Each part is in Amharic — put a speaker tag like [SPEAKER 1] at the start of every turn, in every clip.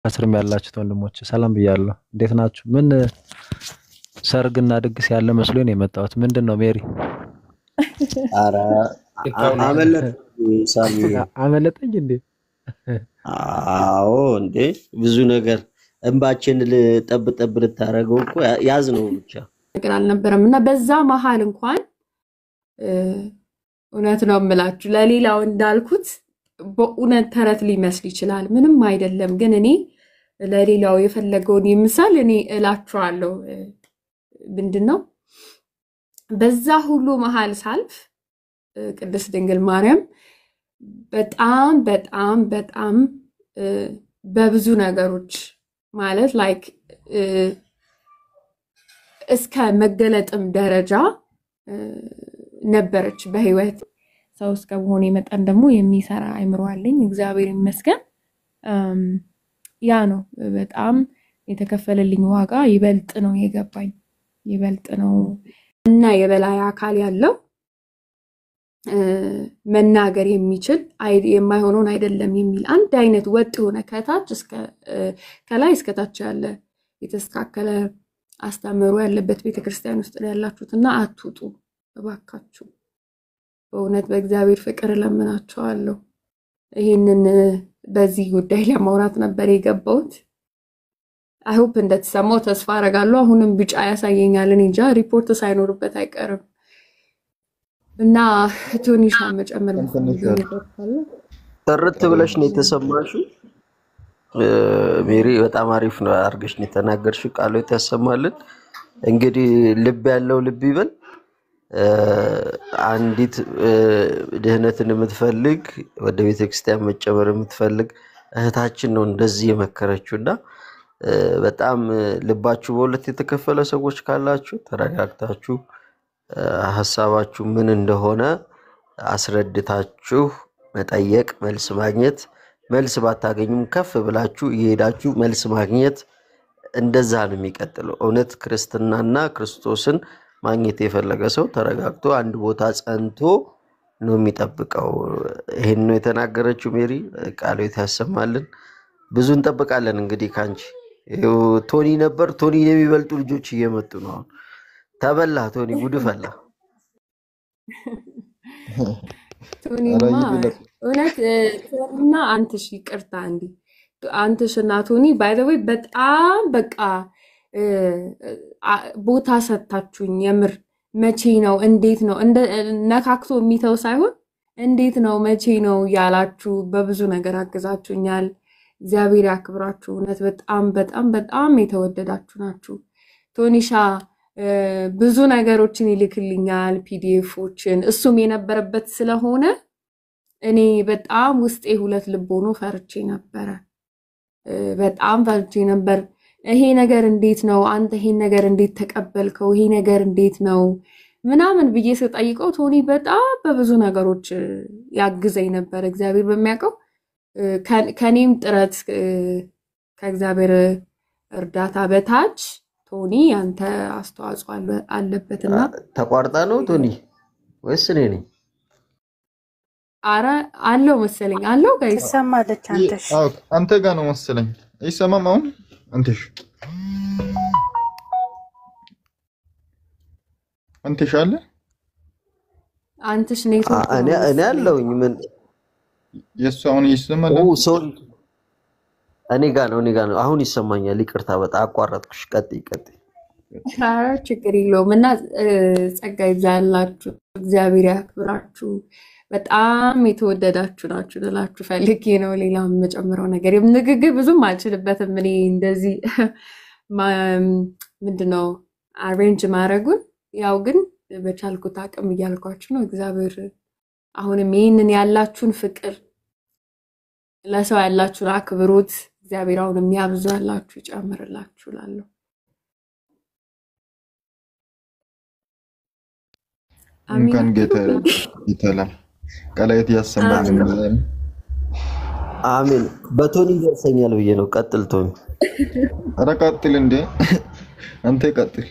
[SPEAKER 1] ከስርም ያላችሁት ወንድሞች ሰላም ብያለሁ። እንዴት ናችሁ? ምን ሰርግና ድግስ ያለ መስሎኝ ነው የመጣሁት። ምንድነው ሜሪ?
[SPEAKER 2] ኧረ አመለጠኝ ሳሚ።
[SPEAKER 1] አመለጠኝ እንዴ?
[SPEAKER 2] አዎ እንዴ ብዙ ነገር እንባችን ጠብ ጠብ ልታረገው እኮ ያዝ ነው ብቻ
[SPEAKER 3] ነገር አልነበረም እና በዛ መሃል እንኳን እውነት ነው የምላችሁ ለሌላው እንዳልኩት በእውነት ተረት ሊመስል ይችላል። ምንም አይደለም። ግን እኔ ለሌላው የፈለገውን ይምሳል እኔ እላችኋለሁ። ምንድነው በዛ ሁሉ መሃል ሳልፍ ቅድስት ድንግል ማርያም በጣም በጣም በጣም በብዙ ነገሮች ማለት ላይክ እስከ መገለጥም ደረጃ ነበረች በህይወት ሰው እስከ መሆን የመጣን ደግሞ የሚሰራ አይምሮ አለኝ እግዚአብሔር ይመስገን። ያ ነው በጣም የተከፈለልኝ ዋጋ ይበልጥ ነው የገባኝ ይበልጥ ነው እና የበላይ አካል ያለው መናገር የሚችል የማይሆነውን አይደለም የሚል አንድ አይነት ወጥ ሆነ ከታች እስከ ከላይ እስከ ታች ያለ የተስተካከለ አስተምሮ ያለበት ቤተክርስቲያን ውስጥ ያላችሁትና አትውጡ እባካችሁ። በእውነት በእግዚአብሔር ፍቅር ለምናችኋለሁ። ይሄንን በዚህ ጉዳይ ለማውራት ነበር የገባሁት። አይ ሆፕ እንደተሰማው ተስፋ አረጋለሁ። አሁንም ቢጫ ያሳየኛል እንጃ ሪፖርት ሳይኖርበት አይቀርም። እና ቶኒሻ መጨመር
[SPEAKER 2] ጥርት ብለሽ ነው የተሰማሽው ሜሪ። በጣም አሪፍ ነው አርገሽ ነው የተናገርሽው። ቃሎት ያሰማልን። እንግዲህ ልብ ያለው ልብ ይበል። አንዲት ድህነትን የምትፈልግ ወደ ቤተክርስቲያን መጨመር የምትፈልግ እህታችን ነው እንደዚህ የመከረችውና በጣም ልባችሁ በሁለት የተከፈለ ሰዎች ካላችሁ ተረጋግታችሁ ሐሳባችሁ ምን እንደሆነ አስረድታችሁ መጠየቅ መልስ ማግኘት መልስ ባታገኙም ከፍ ብላችሁ ይሄዳችሁ መልስ ማግኘት እንደዛ ነው የሚቀጥለው። እውነት ክርስትናና ክርስቶስን ማግኘት የፈለገ ሰው ተረጋግቶ አንድ ቦታ ጸንቶ ነው የሚጠብቀው። ይሄን ነው የተናገረችው ሜሪ። ቃሎት ያሰማልን። ብዙ እንጠብቃለን እንግዲህ ካንቺ። ቶኒ ነበር ቶኒ የሚበልጡ ልጆች እየመጡ ነው። ተበላ ቶኒ ጉድ ፈላ።
[SPEAKER 3] ቶኒማ እውነት ቶኒና አንተሽ ይቅርታ እንዴ አንተሽና ቶኒ ባይ ዘ ዌይ በጣም በቃ ቦታ ሰጣችሁኝ። የምር መቼ ነው እንዴት ነው እንደ ነካክቶ የሚተው ሳይሆን እንዴት ነው መቼ ነው ያላችሁ በብዙ ነገር አግዛችሁኛል። እግዚአብሔር ያክብራችሁ። እውነት በጣም በጣም በጣም የተወደዳችሁ ናችሁ። ቶኒሻ ብዙ ነገሮችን ይልክልኛል ፒዲኤፎችን እሱም የነበረበት ስለሆነ እኔ በጣም ውስጤ ሁለት ልብ ሆኖ ፈርቼ ነበር። በጣም ፈርቼ ነበር። ይሄ ነገር እንዴት ነው አንተ ይሄን ነገር እንዴት ተቀበልከው? ይሄ ነገር እንዴት ነው ምናምን ብዬ ስጠይቀው ቶኒ በጣም በብዙ ነገሮች ያግዘኝ ነበር። እግዚአብሔር በሚያውቀው ከኔም ጥረት ከእግዚአብሔር እርዳታ በታች ቶኒ አንተ አስተዋጽኦ አለበትና
[SPEAKER 2] ተቋርጣ ነው ቶኒ ወይስ እኔ ነኝ?
[SPEAKER 3] አረ አለው መሰለኝ አለው ጋይስ
[SPEAKER 4] ሰማለች። አንተሽ
[SPEAKER 5] አንተ ጋር ነው መሰለኝ አይሰማም አሁን አንተሽ አለ
[SPEAKER 3] አንተሽ ኔትወርክ
[SPEAKER 2] እኔ አለውኝ ምን
[SPEAKER 5] የሷውን ይሰማል?
[SPEAKER 2] ሶሪ እኔ ጋር ነው አሁን ይሰማኛል። ይቅርታ በጣም አቋረጥኩሽ። ቀጥይ።
[SPEAKER 3] አረ ችግር የለውም። እና ጸጋ ይብዛላችሁ እግዚአብሔር ያክብራችሁ። በጣም የተወደዳችሁ ናችሁ ልላችሁ ፈልጌ ነው። ሌላም መጨመረው ነገር ንግግር ብዙም አልችልበትም። እኔ እንደዚህ ምንድነው አሬንጅ ማድረጉን ያው ግን በቻልኩት አቅም እያልኳችሁ ነው። እግዚአብሔር አሁንም ይሄንን ያላችሁን ፍቅር ለሰው ያላችሁን አክብሮት እግዚአብሔር አሁንም ያብዛላችሁ ይጨምርላችሁ እላለሁ።
[SPEAKER 5] እንኳን ጌታ ይተላል ቃላት ያሰማልን።
[SPEAKER 2] አሜን። በቶኒ ይደርሰኛል ብዬ ነው። ቀጥል ቶኒ።
[SPEAKER 5] ኧረ ቀጥል እንዴ አንተ ቀጥል።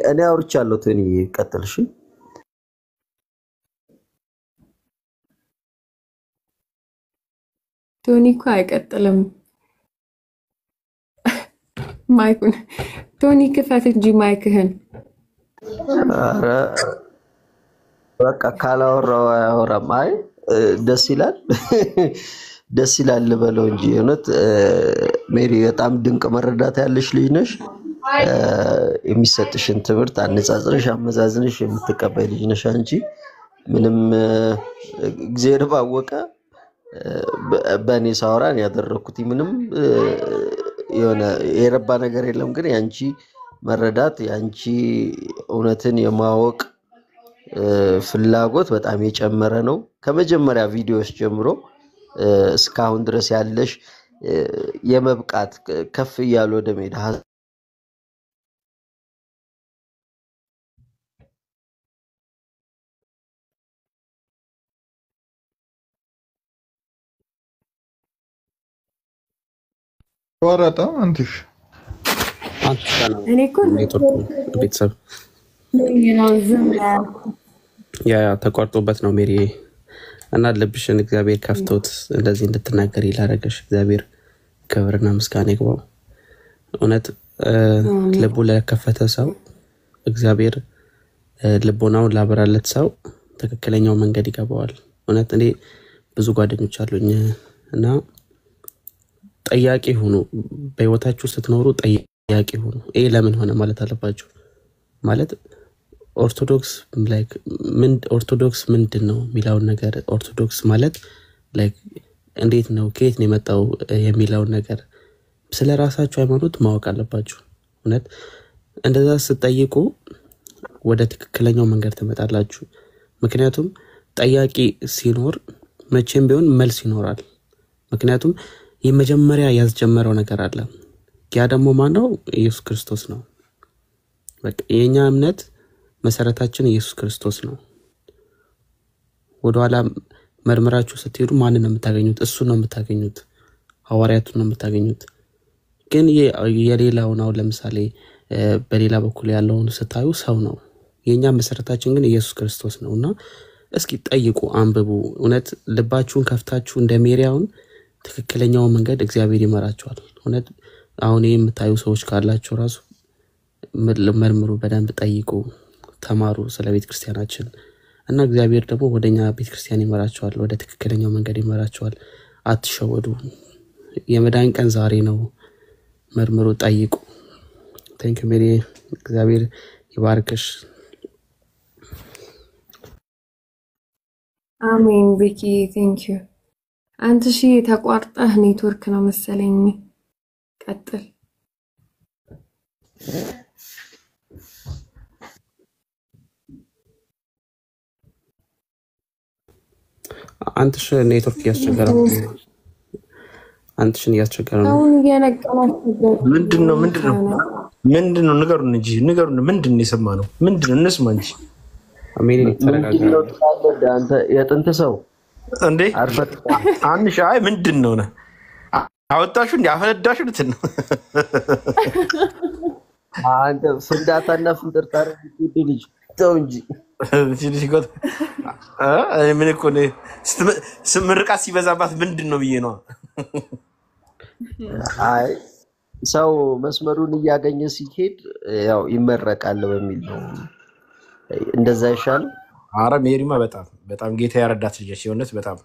[SPEAKER 2] እኔ አውርቻለሁ ቶኒ ቀጥል። እሺ
[SPEAKER 3] ቶኒ እኮ አይቀጥልም ማይኩን። ቶኒ ክፈት እንጂ ማይክህን።
[SPEAKER 2] ኧረ በቃ ካላወራው አያወራም። አይ ደስ ይላል ደስ ይላል ልበለው እንጂ እውነት ሜሪ በጣም ድንቅ መረዳት ያለሽ ልጅ ነሽ። የሚሰጥሽን ትምህርት አነጻጽረሽ አመዛዝነሽ የምትቀበል ልጅ ነሽ አንቺ። ምንም እግዚአብሔር ባወቀ በእኔ ሳወራን ያደረኩት ምንም የሆነ የረባ ነገር የለም። ግን ያንቺ መረዳት ያንቺ እውነትን የማወቅ ፍላጎት በጣም የጨመረ ነው። ከመጀመሪያ ቪዲዮስ ጀምሮ እስካሁን ድረስ ያለሽ የመብቃት ከፍ እያለ ወደ ሜዳ
[SPEAKER 5] ወራጣ አንተሽ
[SPEAKER 3] እኔ እኮ
[SPEAKER 4] ቤተሰብ
[SPEAKER 3] ነው ዝም
[SPEAKER 4] ያ ተቋርጦበት ነው ሜሪ እና ልብሽን እግዚአብሔር ከፍቶት እንደዚህ እንድትናገር ይላረገሽ እግዚአብሔር ክብርና ምስጋና ይግባው። እውነት ልቡ ለከፈተ ሰው እግዚአብሔር ልቦናውን ላበራለት ሰው ትክክለኛው መንገድ ይገባዋል። እውነት እኔ ብዙ ጓደኞች አሉኝ እና ጠያቂ ሆኑ በህይወታችሁ ስትኖሩ ጠያቂ ሆኑ። ይሄ ለምን ሆነ ማለት አለባችሁ። ማለት ኦርቶዶክስ ምንድነው የሚለው ነገር ኦርቶዶክስ ማለት ላይክ እንዴት ነው ከየት ነው የመጣው የሚለው ነገር ስለራሳችሁ ሃይማኖት ማወቅ አለባችሁ። እውነት እንደዛ ስትጠይቁ ወደ ትክክለኛው መንገድ ትመጣላችሁ። ምክንያቱም ጠያቂ ሲኖር መቼም ቢሆን መልስ ይኖራል። ምክንያቱም የመጀመሪያ ያስጀመረው ነገር አለ። ያ ደግሞ ማን ነው? ኢየሱስ ክርስቶስ ነው። በቃ የኛ እምነት መሰረታችን ኢየሱስ ክርስቶስ ነው። ወደኋላ መርምራችሁ ስትሄዱ ማንን ነው የምታገኙት? እሱ ነው የምታገኙት። ሐዋርያቱን ነው የምታገኙት። ግን የሌላው ነው። ለምሳሌ በሌላ በኩል ያለውን ስታዩ ሰው ነው። የኛ መሰረታችን ግን ኢየሱስ ክርስቶስ ነውና እስኪ ጠይቁ፣ አንብቡ። እውነት ልባችሁን ከፍታችሁ እንደ ሜሪያውን ትክክለኛው መንገድ እግዚአብሔር ይመራችኋል። እውነት አሁን የምታዩ ሰዎች ካላችሁ ራሱ መርምሩ፣ በደንብ ጠይቁ፣ ተማሩ ስለ ቤተ ክርስቲያናችን እና እግዚአብሔር ደግሞ ወደኛ ቤተ ክርስቲያን ይመራችኋል፣ ወደ ትክክለኛው መንገድ ይመራችኋል። አትሸወዱ። የመዳን ቀን ዛሬ ነው። መርምሩ፣ ጠይቁ። ቴንክ ዩ ሜሪ። እግዚአብሔር ይባርክሽ።
[SPEAKER 3] አሜን። ቤኪ ቴንክ ዩ። አንተ ተቋርጠህ ኔትወርክ ነው መሰለኝ። ቀጥል።
[SPEAKER 4] አንተሽ ኔትወርክ ያስቸገረ አንተሽን ያስቸገረ ነው።
[SPEAKER 3] አሁን እየነቀላችሁ
[SPEAKER 6] ምንድነው? ንገሩን። ምንድነው የሰማነው? ምንድነው? እንስማ እንጂ
[SPEAKER 4] አሜን። ተረጋጋ
[SPEAKER 2] አንተ የጥንት ሰው
[SPEAKER 6] እንዴ አንሽ አይ ምንድነው ነው አወጣሽው እንዴ? አፈነዳሽው ነው
[SPEAKER 2] አንተ ፍንዳታና ፍንጥርጣሪ ልጅ ተው እንጂ
[SPEAKER 6] ልጅ ጎት ምን እኮ ነው ስምርቃት ሲበዛባት ምንድነው ብዬ ነው።
[SPEAKER 2] አይ ሰው መስመሩን እያገኘ ሲሄድ ያው ይመረቃል በሚል ነው። እንደዛ ይሻል።
[SPEAKER 6] አረ ሜሪማ በጣም ጌታ ያረዳት ልጅ ሲሆንስ በጣም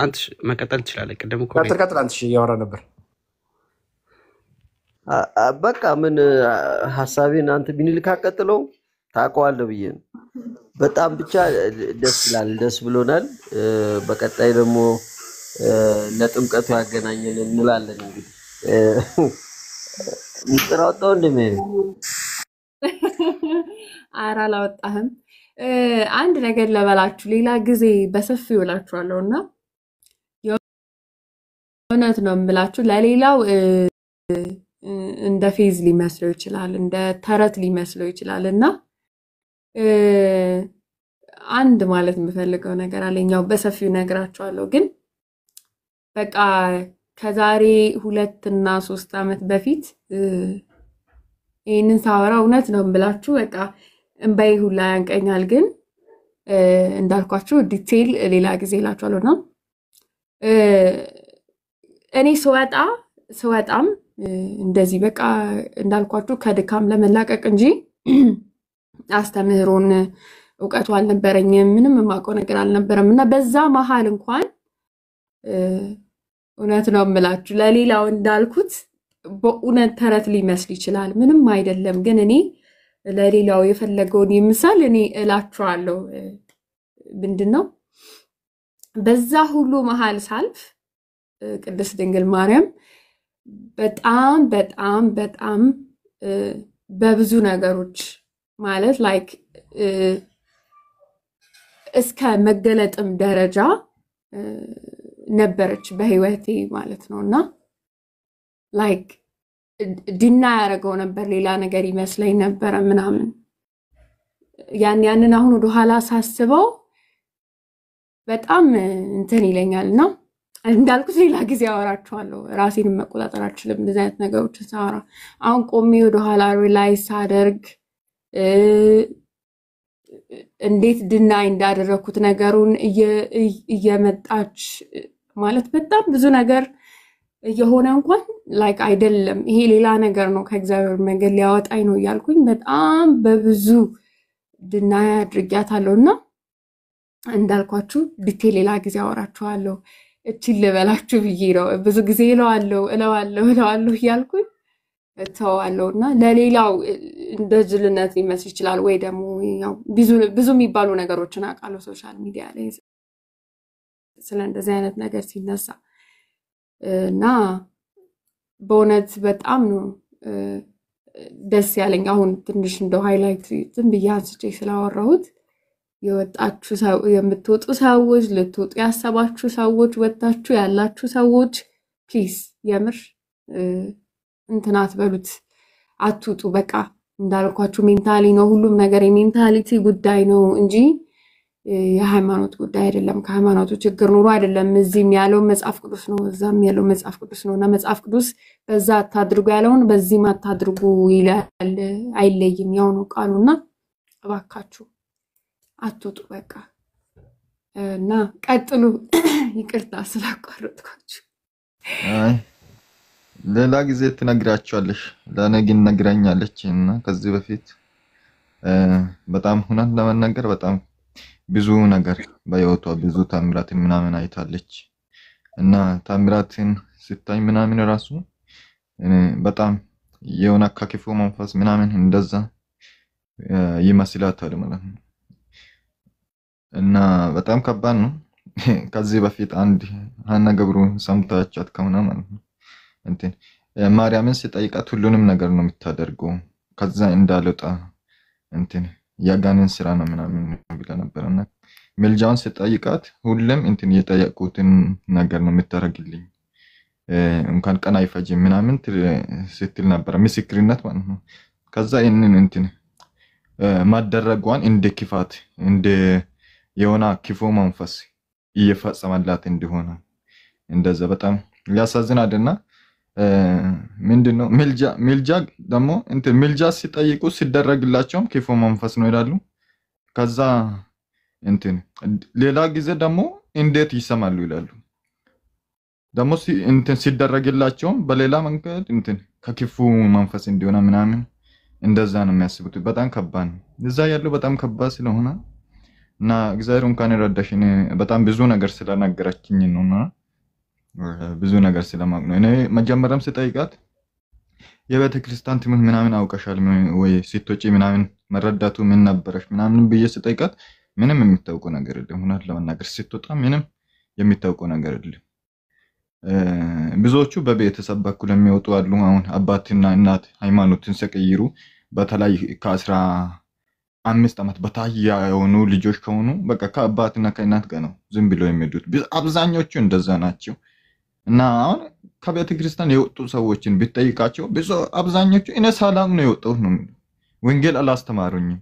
[SPEAKER 4] አንተ መቀጠል ትችላለህ። ቀደም እኮ
[SPEAKER 6] ቀጥል አንተ ያወራ ነበር።
[SPEAKER 2] በቃ ምን ሐሳቤን አንተ ቢንልካ ቀጥለው ታውቀዋለህ ብዬ ነው። በጣም ብቻ ደስ ይላል፣ ደስ ብሎናል። በቀጣይ ደግሞ ለጥምቀቱ ያገናኘን እንላለን። እንግዲህ ሚስጥር አወጣው እንደምን
[SPEAKER 3] ኧረ አላወጣህም። አንድ ነገር ለበላችሁ ሌላ ጊዜ በሰፊው እላችኋለሁና የእውነት ነው የምላችሁ። ለሌላው እንደ ፌዝ ሊመስለው ይችላል፣ እንደ ተረት ሊመስለው ይችላል እና አንድ ማለት የምፈልገው ነገር አለኛው በሰፊው ነግራችኋለሁ። ግን በቃ ከዛሬ 2 እና 3 ዓመት በፊት ይሄንን ሳወራ እውነት ነው ብላችሁ በቃ እንባይ ሁላ ያንቀኛል። ግን እንዳልኳችሁ ዲቴል ሌላ ጊዜ እላችኋለሁና እ፣ እኔ ስወጣም እንደዚህ በቃ እንዳልኳችሁ ከድካም ለመላቀቅ እንጂ አስተምህሮን እውቀቱ አልነበረኝም። ምንም የማውቀው ነገር አልነበረም እና በዛ መሀል እንኳን እ፣ እውነት ነው የምላችሁ ለሌላው እንዳልኩት በእውነት ተረት ሊመስል ይችላል፣ ምንም አይደለም። ግን እኔ ለሌላው የፈለገውን ይምሳል እኔ እላችኋለሁ። ምንድን ነው በዛ ሁሉ መሀል ሳልፍ ቅድስት ድንግል ማርያም በጣም በጣም በጣም በብዙ ነገሮች ማለት ላይክ እስከ መገለጥም ደረጃ ነበረች በህይወቴ ማለት ነው። እና ላይክ ድና ያደረገው ነበር፣ ሌላ ነገር ይመስለኝ ነበረ ምናምን። ያንን አሁን ወደኋላ ሳስበው በጣም እንትን ይለኛል እና እንዳልኩት ሌላ ጊዜ አወራችኋለሁ። ራሴን መቆጣጠር አልችልም እንደዚህ አይነት ነገሮችን ሳወራ። አሁን ቆሜ ወደኋላ ሪላይዝ ሳደርግ እንዴት ድናይ እንዳደረኩት ነገሩን እየመጣች ማለት በጣም ብዙ ነገር እየሆነ እንኳን ላይክ አይደለም ይሄ ሌላ ነገር ነው ከእግዚአብሔር መንገድ ሊያወጣኝ ነው እያልኩኝ በጣም በብዙ ድናይ አድርጊያታለሁና እንዳልኳችሁ ዲቴል ሌላ ጊዜ አወራችኋለሁ። እቺን ልበላችሁ ብዬ ነው ብዙ ጊዜ እለዋለሁ እያልኩኝ እተዋለሁና ለሌላው እንደ ጅልነት ሊመስል ይችላል ወይ ደግሞ ያው ብዙ የሚባሉ ነገሮችን አውቃለሁ ሶሻል ሚዲያ ላይ ስለ እንደዚህ አይነት ነገር ሲነሳ እና በእውነት በጣም ነው ደስ ያለኝ። አሁን ትንሽ እንደው ሃይላይት ዝም ብዬ አንስቼ ስላወራሁት የወጣችሁ ሰው የምትወጡ ሰዎች ልትወጡ ያሰባችሁ ሰዎች ወጣችሁ ያላችሁ ሰዎች ፕሊዝ የምር እንትን አትበሉት፣ አትውጡ። በቃ እንዳልኳችሁ ሜንታሊ ነው ሁሉም ነገር የሜንታሊቲ ጉዳይ ነው እንጂ የሃይማኖት ጉዳይ አይደለም። ከሃይማኖቱ ችግር ኑሮ አይደለም። እዚህም ያለው መጽሐፍ ቅዱስ ነው፣ እዛም ያለው መጽሐፍ ቅዱስ ነው እና መጽሐፍ ቅዱስ በዛ አታድርጉ ያለውን በዚህም አታድርጉ ይላል፣ አይለይም፣ ያው ነው ቃሉና እባካችሁ አትውጡ በቃ እና ቀጥሉ። ይቅርታ ስላቋረጥኳችሁ።
[SPEAKER 5] አይ ሌላ ጊዜ ትነግራቸዋለሽ፣ ለእኔ ግን ነግራኛለች እና ከዚህ በፊት በጣም ሁናን ለመናገር በጣም ብዙ ነገር በህይወቷ ብዙ ታምራትን ምናምን አይታለች እና ታምራትን ስታይ ምናምን ራሱ በጣም የሆነ ከክፉ መንፈስ ምናምን እንደዛ ይመስላታል ማለት ነው እና በጣም ከባድ ነው። ከዚህ በፊት አንድ ሀና ገብሩ ሰምታችኋት ከሆነ ማለት ነው እንትን ማርያምን ሲጠይቃት ሁሉንም ነገር ነው የምታደርገው ከዛ እንዳልወጣ እንትን ያጋንን ስራ ነው ምናምን ብላ ነበርና መልጃውን ሲጠይቃት ሁሉም እንትን የጠየቁትን ነገር ነው የምታረግልኝ እንኳን ቀን አይፈጅም ምናምን ስትል ነበር፣ ምስክርነት ማለት ነው። ከዛ ይሄንን እንትን ማደረጓን እንደ ክፋት እንደ የሆነ ክፉ መንፈስ እየፈጸመላት እንደሆነ እንደዛ በጣም ያሳዝናልና ምንድነው ሚልጃ ደግሞ እንትን ሚልጃ ሲጠይቁ ሲደረግላቸውም ክፉ መንፈስ ነው ይላሉ። ከዛ እንትን ሌላ ጊዜ ደግሞ እንዴት ይሰማሉ ይላሉ። ደግሞ እንትን ሲደረግላቸውም በሌላ መንገድ እንትን ከክፉ መንፈስ እንደሆነ ምናምን እንደዛ ነው የሚያስቡት። በጣም ከባድ ነው እዛ ያለው በጣም ከባድ ስለሆነ እና እግዚአብሔር እንኳን ረዳሽኝ በጣም ብዙ ነገር ስለነገረችኝ ነውና ብዙ ነገር ስለማቅ ነው። እኔ መጀመሪያም ስጠይቃት የቤተ ክርስቲያን ትምህርት ምናምን አውቀሻል ወይ ሲቶጪ ምናምን መረዳቱ ምን ነበረሽ ምናምን ብዬ ስጠይቃት ምንም የሚታወቀው ነገር የለም። ሁናት ለመናገር ስትወጣ ምንም የሚታወቀው ነገር የለም። ብዙዎቹ በቤተሰብ በኩል የሚወጡ አሉ። አሁን አባትና እናት ሃይማኖትን ሲቀይሩ በተለይ ከ15 ዓመት በታች የሆኑ ልጆች ከሆኑ በቃ ከአባትና ከእናት ጋር ነው ዝም ብለው የሚሄዱት። አብዛኞቹ እንደዛ ናቸው። እና አሁን ከቤተ ክርስቲያን የወጡ ሰዎችን ቢጠይቃቸው ብዙ አብዛኞቹ እኔ ሳላም ነው የወጣሁት ነው ወንጌል አላስተማሩኝም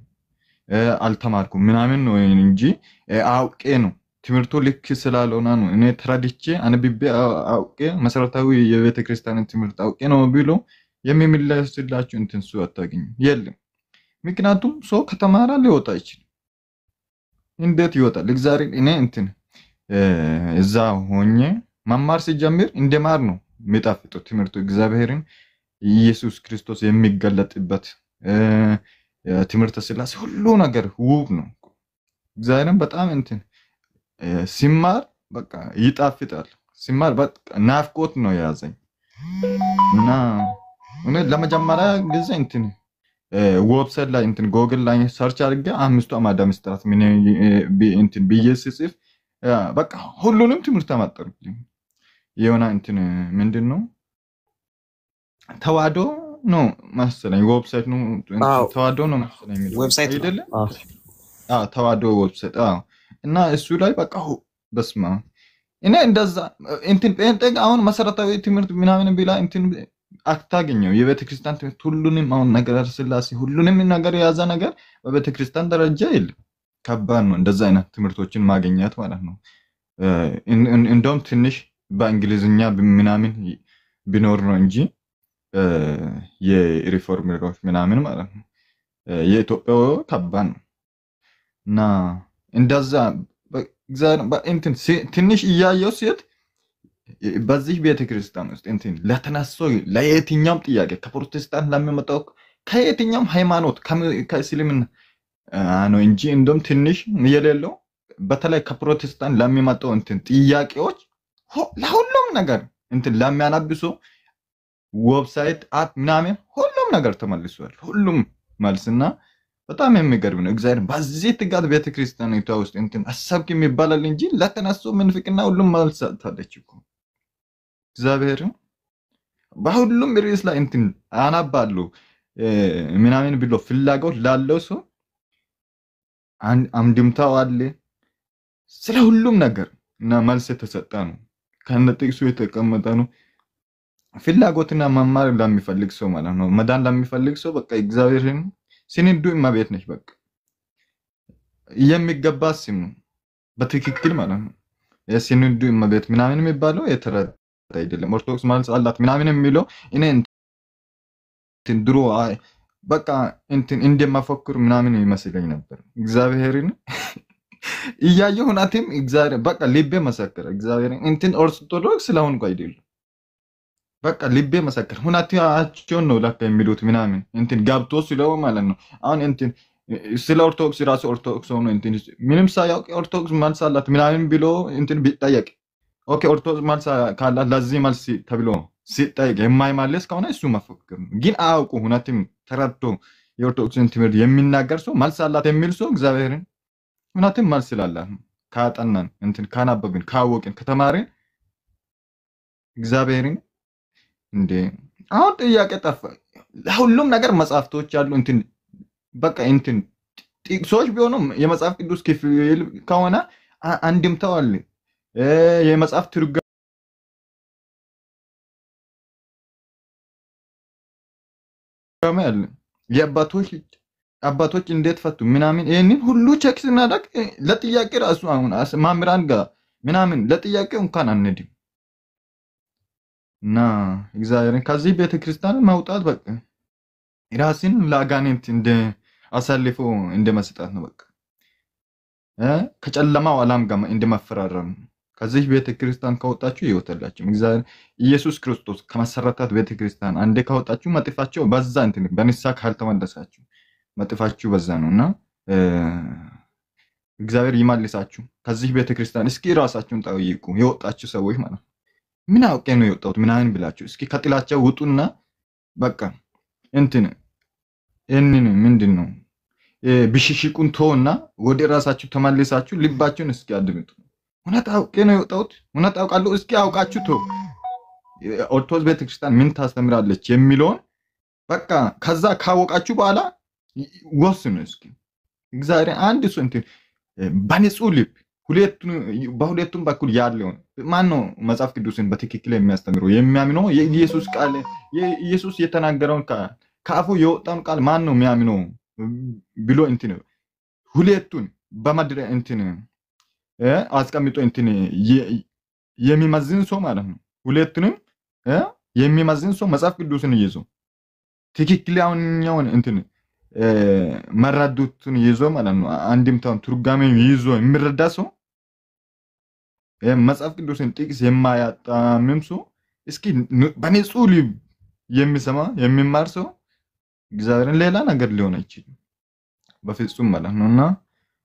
[SPEAKER 5] አልተማርኩም ምናምን ነው እንጂ አውቄ ነው ትምህርቱ ልክ ስላልሆነ ነው እኔ ተረድቼ አንብቤ አውቄ መሰረታዊ የቤተ ክርስቲያን ትምህርት አውቄ ነው ብሎ የሚመለስላችሁ እንትን ሰው አታገኙ የለም። ምክንያቱም ሰው ከተማረ ሊወጣ ይችላል። እንዴት ይወጣል? እግዚአብሔር እኔ እንትን እዛ ሆኜ መማር ሲጀምር እንደማር ነው የሚጣፍጠው ትምህርቱ እግዚአብሔርን ኢየሱስ ክርስቶስ የሚገለጥበት ትምህርተ ሥላሴ ሁሉ ነገር ውብ ነው። እግዚአብሔርን በጣም እንትን ሲማር በቃ ይጣፍጣል። ሲማር በቃ ናፍቆት ነው የያዘኝ እና እኔ ለመጀመሪያ ጊዜ እንትን ዌብሳይት ላይ እንትን ጎግል ላይ ሰርች አድርጌ አምስቱ አዕማደ ምስጢራት ምን እንትን ብዬ ስጽፍ በቃ ሁሉንም ትምህርት አመጣልኝ። የሆነ እንትን ምንድነው ተዋህዶ ነው መሰለኝ ዌብሳይት ነው ተዋህዶ ነው መሰለኝ የሚለው
[SPEAKER 6] ዌብሳይት
[SPEAKER 5] አይደለ? ተዋህዶ ዌብሳይት እና እሱ ላይ በቃ በስማ እኔ እንደዛ እንትን ጴንጤ አሁን መሰረታዊ ትምህርት ምናምን ቢላ እንትን አታገኘው። የቤተ ክርስቲያን ትምህርት ሁሉንም አሁን ነገር ሥላሴ ሁሉንም ነገር የያዘ ነገር በቤተ ክርስቲያን ደረጃ የለም። ከባድ ነው እንደዛ አይነት ትምህርቶችን ማግኘት ማለት ነው። እንደውም ትንሽ በእንግሊዝኛ ምናምን ቢኖር ነው እንጂ የሪፎርመሮች ምናምን ማለት ነው። የኢትዮጵያው ከባድ ነው እና እንደዛ እንትን ትንሽ እያየው ሲት በዚህ ቤተ ክርስቲያን ውስጥ እንትን ለተነሳው ለየትኛውም ጥያቄ ከፕሮቴስታንት ለሚመጣው ከየትኛውም ሃይማኖት ከእስልምና ነው እንጂ እንደውም ትንሽ የሌለው በተለይ ከፕሮቴስታንት ለሚመጣው እንትን ጥያቄዎች ለሁሉም ነገር እንትን ለሚያናብሱ ዌብሳይት አፕ ምናምን ሁሉም ነገር ተመልሷል። ሁሉም መልስና በጣም የሚገርም ነው። እግዚአብሔር በዚህ ትጋት ቤተ ክርስቲያን ውስጥ እንትን አሰብክ የሚባላል እንጂ ለተነሳው ምንፍቅና ሁሉም መልስ ሰጥታለች እኮ እግዚአብሔር በሁሉም ርዕስ ላይ እንትን አናባለሁ ምናምን ብሎ ፍላጎት ላለው ሰው አምድምታው አለ ስለ ሁሉም ነገር እና መልስ የተሰጠ ነው። ከነጥቅሱ የተቀመጠ ነው። ፍላጎትና መማር ለሚፈልግ ሰው ማለት ነው መዳን ለሚፈልግ ሰው በቃ እግዚአብሔርን ሲንዱ እመቤት ነች በቃ የሚገባ ስም ነው በትክክል ማለት ነው። የሲንዱ እመቤት ምናምን የሚባለው የተረዳ አይደለም። ኦርቶዶክስ ማለት አላት ምናምን የሚለው እኔ እንትን ድሮ በቃ እንትን እንደማፈክር ምናምን ይመስለኝ ነበር። እግዚአብሔርን እያየሁ ናትም እግዚአብሔር በቃ ልቤ መሰከረ። እግዚአብሔርን እንትን ኦርቶዶክስ ስለሆንኩ አይደለም በቃ ልቤ መሰከረ። ሁናቲያቸውን ነው ለካ የሚሉት ምናምን እንትን ጋብቶ ስለው ማለት ነው። አሁን እንትን ስለ ኦርቶዶክስ ራሱ ኦርቶዶክስ ሆኖ እንትን ምንም ሳያውቅ ኦርቶዶክስ መልስ አላት ምናምን ብሎ እንትን ቢጠየቅ ኦኬ ኦርቶዶክስ መልስ ካላት ለዚህ መልስ ተብሎ ሲጠየቅ የማይመልስ ከሆነ እሱ መፈክር ነው። ግን አያውቁ ሁናቲም ተረድቶ የኦርቶዶክስን ትምህርት የሚናገር ሰው መልስ አላት የሚል ሰው እግዚአብሔርን ሁናቲም መልስ ስላላት ካጠናን እንትን ካናበብን ካወቅን ከተማርን እግዚአብሔርን እንዴ አሁን ጥያቄ ጠፋ። ለሁሉም ነገር መጽሐፍቶች አሉ እንትን በቃ እንትን ጥቅሶች ቢሆኑም የመጽሐፍ ቅዱስ ክፍል ከሆነ አንድምታው አለ የመጽሐፍ ትርጓሜ አለ የአባቶች እንዴት ፈቱ ምናምን ይሄንን ሁሉ ቼክ ስናደርግ ለጥያቄ ራሱ አሁን ማምራን ጋር ምናምን ለጥያቄው እንኳን አንድም እና እግዚአብሔርን ከዚህ ቤተ ክርስቲያን ማውጣት በቃ ራስን ለአጋንንት እንደ አሳልፎ እንደመስጠት ነው። በቃ ከጨለማው ዓለም ጋር እንደመፈራረም ከዚህ ቤተ ክርስቲያን ካወጣችሁ ይወጣላችሁ። እግዚአብሔር ኢየሱስ ክርስቶስ ከመሰረታት ቤተ ክርስቲያን አንዴ ካወጣችሁ መጥፋችሁ በዛ እንትን በንስሐ ካልተመለሳችሁ መጥፋችሁ በዛ ነውና እግዚአብሔር ይመልሳችሁ። ከዚህ ቤተ ክርስቲያን እስኪ ራሳችሁን ጠይቁ የወጣችሁ ሰዎች ማለት ነው። ምን አውቄ ነው የወጣሁት ምናምን ብላችሁ እስኪ ከጥላቻው ውጡና በቃ እንትን እንን ምንድነው ብሽሽቁን ተውና ወደ ራሳችሁ ተመልሳችሁ ልባችሁን እስኪ አድምጡ። እውነት አውቄ ነው የወጣሁት እውነት አውቃለሁ እስኪ አውቃችሁ ተው ኦርቶዶክስ ቤተክርስቲያን ምን ታስተምራለች የሚለውን በቃ ከዛ ካወቃችሁ በኋላ ወስኑ እስኪ። እግዚአብሔር አንድ ሰው እንትን በንጹህ ልብ በሁለቱም በኩል ያለው ማን ነው መጽሐፍ ቅዱስን በትክክል የሚያስተምረው የሚያምነው የኢየሱስ ቃል ኢየሱስ የተናገረውን ከአፉ የወጣውን ቃል ማን ነው የሚያምነው ብሎ እንትን ሁለቱን በመድረ እንትን አስቀምጦ እንትን የሚመዝን ሰው ማለት ነው። ሁለቱንም የሚመዝን ሰው መጽሐፍ ቅዱስን ይዞ ትክክለኛውን እንትን መረዱትን ይዞ ማለት ነው አንድምታውን ትርጓሜውን ይዞ የሚረዳ ሰው መጽሐፍ ቅዱስን ጥቅስ የማያጣምም ሰው እስኪ በንጹህ ልብ የሚሰማ የሚማር ሰው እግዚአብሔርን ሌላ ነገር ሊሆን አይችልም በፍጹም ማለት ነውና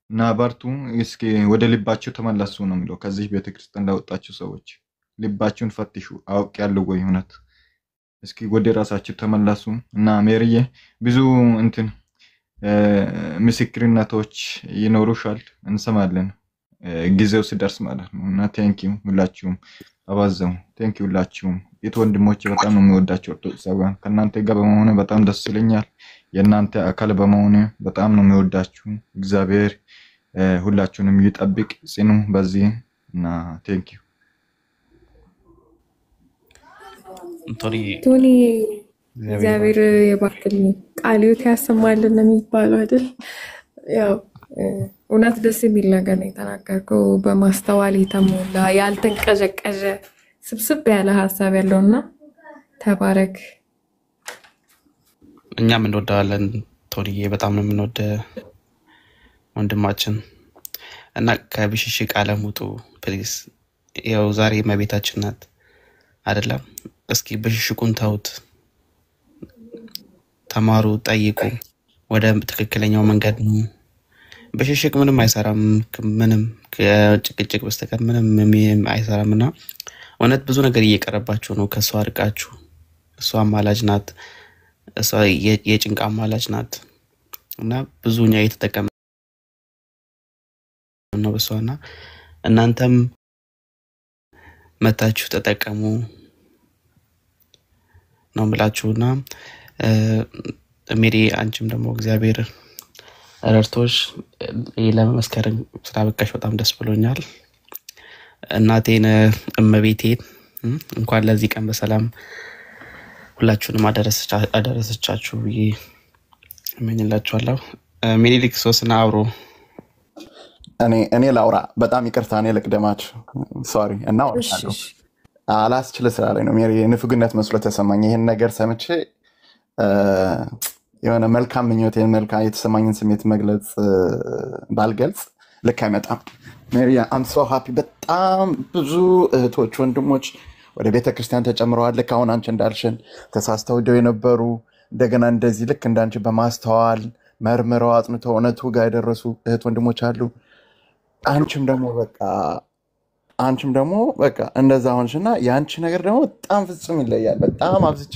[SPEAKER 5] እና በርቱ እስኪ ወደ ልባችሁ ተመለሱ ነው የሚለው ከዚህ ቤተክርስቲያን እንዳወጣችሁ ሰዎች ልባችሁን ፈትሹ አውቅ ያለው ወይ እውነት እስኪ ወደ ራሳችሁ ተመለሱ እና ሜሪዬ ብዙ እንትን ምስክርነቶች ይኖሩሻል እንሰማለን ጊዜው ሲደርስ ማለት ነው እና ቴንኪው ሁላችሁም አባዘው ቴንኪው ሁላችሁም ወንድሞቼ በጣም ነው የሚወዳቸው ኦርቶዶክሳውያን ከናንተ ጋር በመሆነ በጣም ደስ ይለኛል የናንተ አካል በመሆነ በጣም ነው የሚወዳችሁ እግዚአብሔር ሁላችሁንም ይጠብቅ ጽኑ በዚህ እና ቴንኪው
[SPEAKER 3] ቶኒ እግዚአብሔር የባርክልኝ ቃልዮት ያሰማልን ነው የሚባለው አይደል ያው እውነት ደስ የሚል ነገር ነው የተናገርከው በማስተዋል የተሞላ ያልተንቀዠቀዠ ስብስብ ያለ ሐሳብ ያለውና ተባረክ
[SPEAKER 4] እኛም እንወዳለን ቶኒዬ በጣም ነው የምንወደ ወንድማችን እና ከብሽሽቅ ዓለም ውጡ ፕሊዝ ያው ዛሬ መቤታችን ናት አይደለም እስኪ ብሽሽቁን ተውት ተማሩ ጠይቁ ወደ ትክክለኛው መንገድ ነው ብሽሽቅ ምንም አይሰራም ምንም ከጭቅጭቅ በስተቀር ምንም አይሰራምና ወነት ብዙ ነገር እየቀረባችሁ ነው ከሷ አርቃችሁ እሷ አማላጅ ናት እሷ የጭንቃ አማላጅ ናት እና ብዙኛ እየተጠቀመ ነው በሷና እናንተም መታችሁ ተጠቀሙ ነው ብላችሁና ሜሪ አንቺም ደግሞ እግዚአብሔር ረርቶሽ ለመመስከር ስላበቃሽ በጣም ደስ ብሎኛል እናቴን እመቤቴን እንኳን ለዚህ ቀን በሰላም ሁላችሁንም አደረሰቻችሁ ብዬ እመኝላችኋለሁ ሚኒሊክ ሶስና አብሮ
[SPEAKER 7] እኔ ላውራ በጣም ይቅርታ እኔ ልቅደማችሁ ሶሪ እና ወጣለሁ አላስችል ስላለኝ ነው ሜሪ ንፍግነት መስሎ ተሰማኝ ይሄን ነገር ሰምቼ የሆነ መልካም ምኞቴን መልካም የተሰማኝን ስሜት መግለጽ ባልገልጽ ልክ አይመጣም ሜሪ I'm so happy በጣም ብዙ እህቶች ወንድሞች ወደ ቤተክርስቲያን ተጨምረዋል ልክ አሁን አንቺ እንዳልሽን ተሳስተው ደው የነበሩ እንደገና እንደዚህ ልክ እንዳንቺ በማስተዋል መርምረው አጥንተው እውነቱ ጋር የደረሱ እህት ወንድሞች አሉ አንቺም ደግሞ በቃ እንደዛ ሆንሽና ያንቺ ነገር ደግሞ በጣም ፍጹም ይለያል በጣም አብዝቼ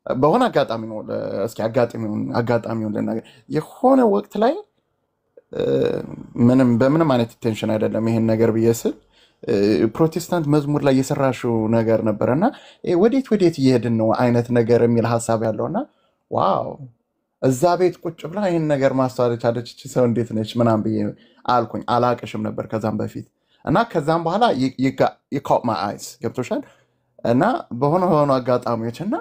[SPEAKER 7] በሆነ አጋጣሚ ነው እስኪ አጋጣሚውን ለናገር የሆነ ወቅት ላይ በምንም አይነት ቴንሽን አይደለም ይሄን ነገር በየስል ፕሮቴስታንት መዝሙር ላይ የሰራሽው ነገር ነበርና ወዴት እየሄድን ነው አይነት ነገር የሚል ሐሳብ ያለውና ዋው እዛ ቤት ቁጭ ብላ ይሄን ነገር ማስተዋል ቻለች ሰው እንዴት ነች ምናም ብዬ አልኩኝ አላቀሽም ነበር ከዛም በፊት እና ከዛም በኋላ you caught my eyes ገብቶሻል እና በሆነ አጋጣሚዎችና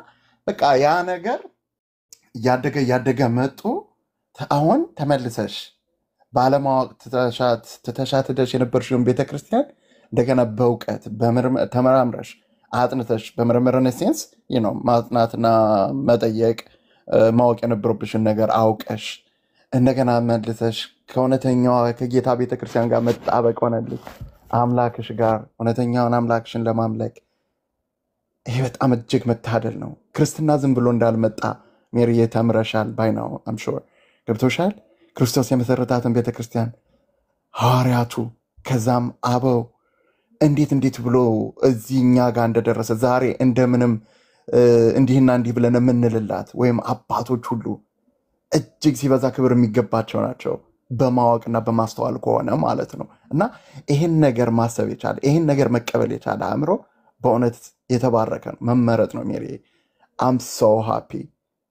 [SPEAKER 7] በቃ ያ ነገር ያደገ መጥቶ አሁን ተመልሰሽ ባለማወቅ ተተሻተደሽ የነበርሽውን ቤተክርስቲያን እንደገና በእውቀት ተመራምረሽ አጥንተሽ በመረመረነ ሴንስ ማጥናትና መጠየቅ ማወቅ የነበረብሽን ነገር አውቀሽ እንደገና መልሰሽ ከእውነተኛው ከጌታ ቤተክርስቲያን ጋር መጣበቅ ሆነልሽ አምላክሽ ጋር እውነተኛውን አምላክሽን ለማምለክ ይሄ በጣም እጅግ መታደል ነው ክርስትና ዝም ብሎ እንዳልመጣ ሜሪ ተምረሻል ባይ ነው I'm sure ገብቶሻል ክርስቶስ የመሰረታትን ቤተክርስቲያን ሐዋርያቱ ከዛም አበው እንዴት ብሎ እዚህኛ ጋር እንደደረሰ ዛሬ እንደምንም እንዲህና እንዲህ ብለን የምንልላት ወይም አባቶች ሁሉ እጅግ ሲበዛ ክብር የሚገባቸው ናቸው በማወቅና በማስተዋል ከሆነ ማለት ነው እና ይሄን ነገር ማሰብ ይቻላል ይሄን ነገር መቀበል ይቻላል አእምሮ በእውነት የተባረከ ነው መመረጥ ነው ሜሪ I'm so happy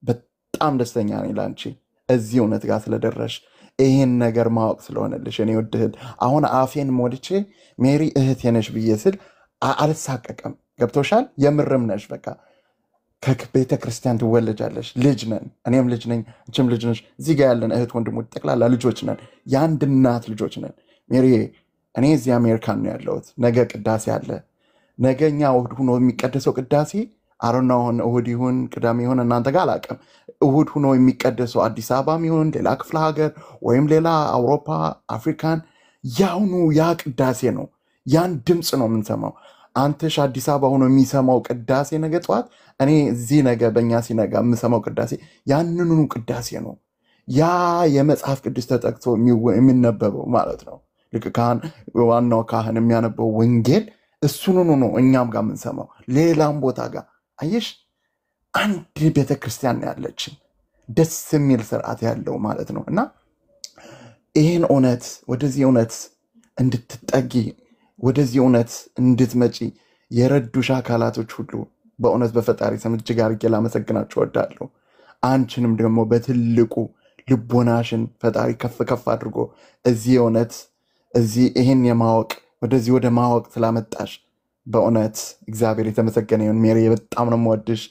[SPEAKER 7] በጣም ደስተኛ ነኝ ላንቺ እዚህ እውነት ጋር ስለደረሽ ይሄን ነገር ማወቅ ስለሆነልሽ እኔ ወድህል አሁን አፌን ሞልቼ ሜሪ እህቴ ነሽ ብዬስል አልሳቀቀም ገብቶሻል የምርም ነሽ በቃ ከቤተ ክርስቲያን ትወለጃለሽ ልጅ ነን እኔም ልጅ ነኝ አንቺም ልጅ ነሽ እዚህ ጋር ያለን እህት ወንድሞች ጠቅላላ ልጆች ነን የአንድ እናት ልጆች ነን ሜሪ እኔ እዚህ አሜሪካን ነው ያለሁት ነገ ቅዳሴ አለ ነገኛ እሁድ ሆኖ የሚቀደሰው ቅዳሴ አሮናውን እሁድ ይሁን ቅዳሜ ይሁን እናንተ ጋር አላቀም እሁድ ሆኖ የሚቀደሰው አዲስ አበባም ይሁን ሌላ ክፍለ ሀገር ወይም ሌላ አውሮፓ አፍሪካን ያውኑ ያ ቅዳሴ ነው ያን ድምፅ ነው የምንሰማው። አንተሽ አዲስ አበባ ሆኖ የሚሰማው ቅዳሴ ነገ ጠዋት እኔ እዚህ ነገ በእኛ ሲነጋ የምሰማው ቅዳሴ ያንኑ ቅዳሴ ነው። ያ የመጽሐፍ ቅዱስ ተጠቅሶ የሚነበበው ማለት ነው። ልክ ዋናው ካህን የሚያነበው ወንጌል እሱኑ ነው እኛም ጋር የምንሰማው ሌላም ቦታ ጋር። አየሽ አንድ ቤተክርስቲያን ያለችን ደስ የሚል ስርዓት ያለው ማለት ነው። እና ይህን እውነት ወደዚህ እውነት እንድትጠጊ ወደዚህ እውነት እንድትመጪ የረዱሽ አካላቶች ሁሉ በእውነት በፈጣሪ ስም እጅግ አድርጌ ላመሰግናችሁ እወዳለሁ። አንቺንም ደግሞ በትልቁ ልቦናሽን ፈጣሪ ከፍ ከፍ አድርጎ እዚህ እውነት እዚህ ይህን የማወቅ ወደዚህ ወደ ማወቅ ስላመጣሽ በእውነት እግዚአብሔር የተመሰገነ ይሁን። ሜሪ በጣም ነው የምወድሽ።